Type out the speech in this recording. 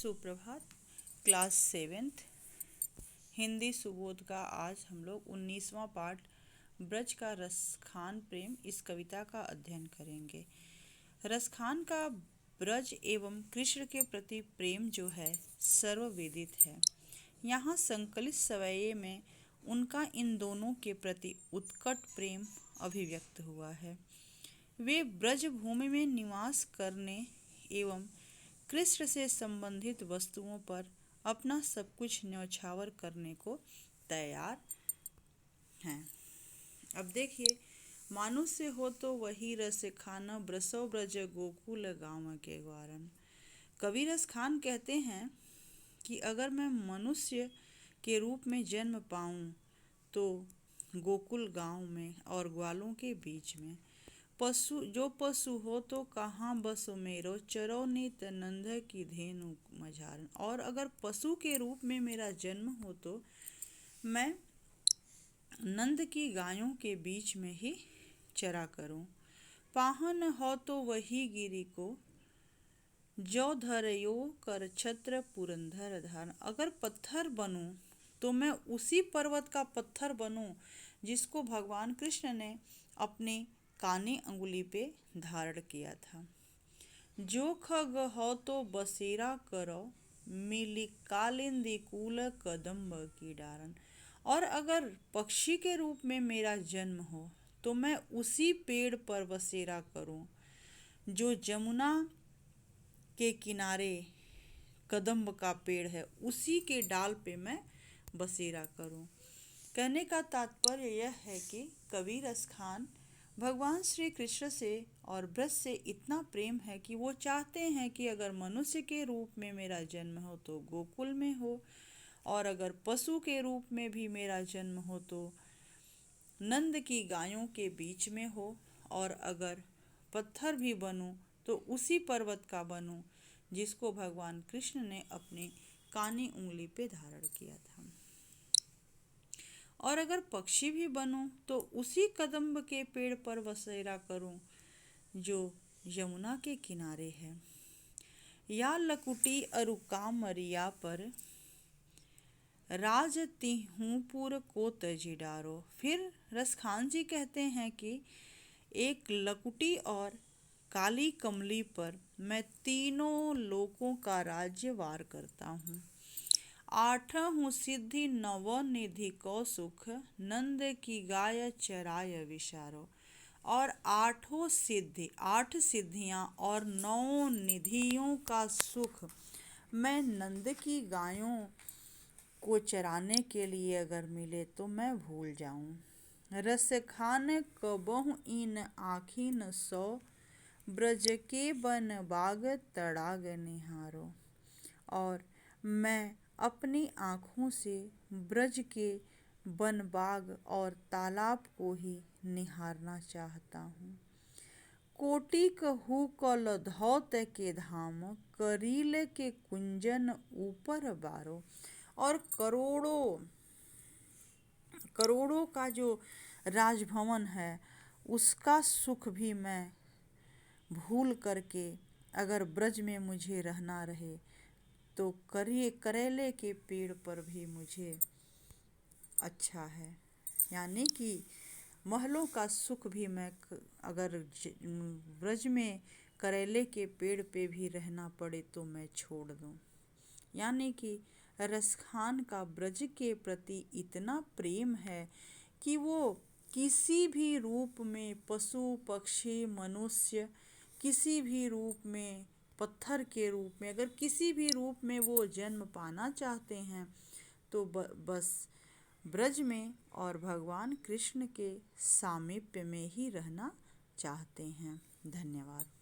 सुप्रभात। Class 7th Hindi Subodh का आज हम लोग 19वां पाठ ब्रज का रसखान प्रेम इस कविता का अध्ययन करेंगे। रसखान का ब्रज एवं कृष्ण के प्रति प्रेम जो है सर्ववेदित है। यहाँ संकलित सवये में उनका इन दोनों के प्रति उत्कट प्रेम अभिव्यक्त हुआ है। वे ब्रज भूमि में निवास करने एवं कृष्ण से संबंधित वस्तुओं पर अपना सब कुछ न्यौछावर करने को तैयार हैं। अब देखिए, मानुष्य हो तो वही रस खाना, ब्रसो ब्रज गोकुल गाँव के ग्वारन। कवि रस खान कहते हैं कि अगर मैं मनुष्य के रूप में जन्म पाऊं तो गोकुल गांव में और ग्वालों के बीच में। पशु हो तो कहाँ बसो मेरो, चरो नित नंद की धेनु मझारन। और अगर पशु के रूप में मेरा जन्म हो तो मैं नंद की गायों के बीच में ही चरा करूं। पाहन हो तो वही गिरी को, जो धरयो कर छत्र पुरंदर धारण। अगर पत्थर बनूं तो मैं उसी पर्वत का पत्थर बनूं जिसको भगवान कृष्ण ने अपने कानी अंगुली पे धारण किया था। जो खग हो तो बसेरा करो, मिली कालिंदी कूल कदम्ब की डारन। और अगर पक्षी के रूप में मेरा जन्म हो तो मैं उसी पेड़ पर बसेरा करूं जो जमुना के किनारे कदम्ब का पेड़ है, उसी के डाल पे मैं बसेरा करूं। कहने का तात्पर्य यह है कि कवि रस खान भगवान श्री कृष्ण से और ब्रज से इतना प्रेम है कि वो चाहते हैं कि अगर मनुष्य के रूप में मेरा जन्म हो तो गोकुल में हो, और अगर पशु के रूप में भी मेरा जन्म हो तो नंद की गायों के बीच में हो, और अगर पत्थर भी बनूं तो उसी पर्वत का बनूं जिसको भगवान कृष्ण ने अपने कानी उंगली पे धारण किया था। और अगर पक्षी भी बनूं तो उसी कदम्ब के पेड़ पर बसेरा करूं जो यमुना के किनारे है। या लकुटी अरुका मरिया पर, राज तिहूपुर को तजी डारो। फिर रसखान जी कहते हैं कि एक लकुटी और काली कमली पर मैं तीनों लोकों का राज्य वार करता हूँ। आठहूँ सिद्धि नवो निधि को सुख, नंद की गाय चराय विशारो। और आठों सिद्धि, 8 सिद्धियाँ और 9 निधियों का सुख मैं नंद की गायों को चराने के लिए अगर मिले तो मैं भूल जाऊं। रस खान कबहु इन आखिन सो, ब्रज के बन बाग तड़ाग निहारो। और मैं अपनी आँखों से ब्रज के वन बाग और तालाब को ही निहारना चाहता हूँ। कोटि कहू कल धौत के धाम, करील के कुंजन ऊपर बारो। और करोड़ों का जो राजभवन है उसका सुख भी मैं भूल करके अगर ब्रज में मुझे रहना रहे तो करेले के पेड़ पर भी मुझे अच्छा है। यानी कि महलों का सुख भी मैं अगर ब्रज में करेले के पेड़ पे भी रहना पड़े तो मैं छोड़ दूं। यानी कि रसखान का ब्रज के प्रति इतना प्रेम है कि वो किसी भी रूप में, पशु पक्षी मनुष्य, किसी भी रूप में, पत्थर के रूप में, अगर किसी भी रूप में वो जन्म पाना चाहते हैं तो बस ब्रज में और भगवान कृष्ण के सामीप्य में ही रहना चाहते हैं। धन्यवाद।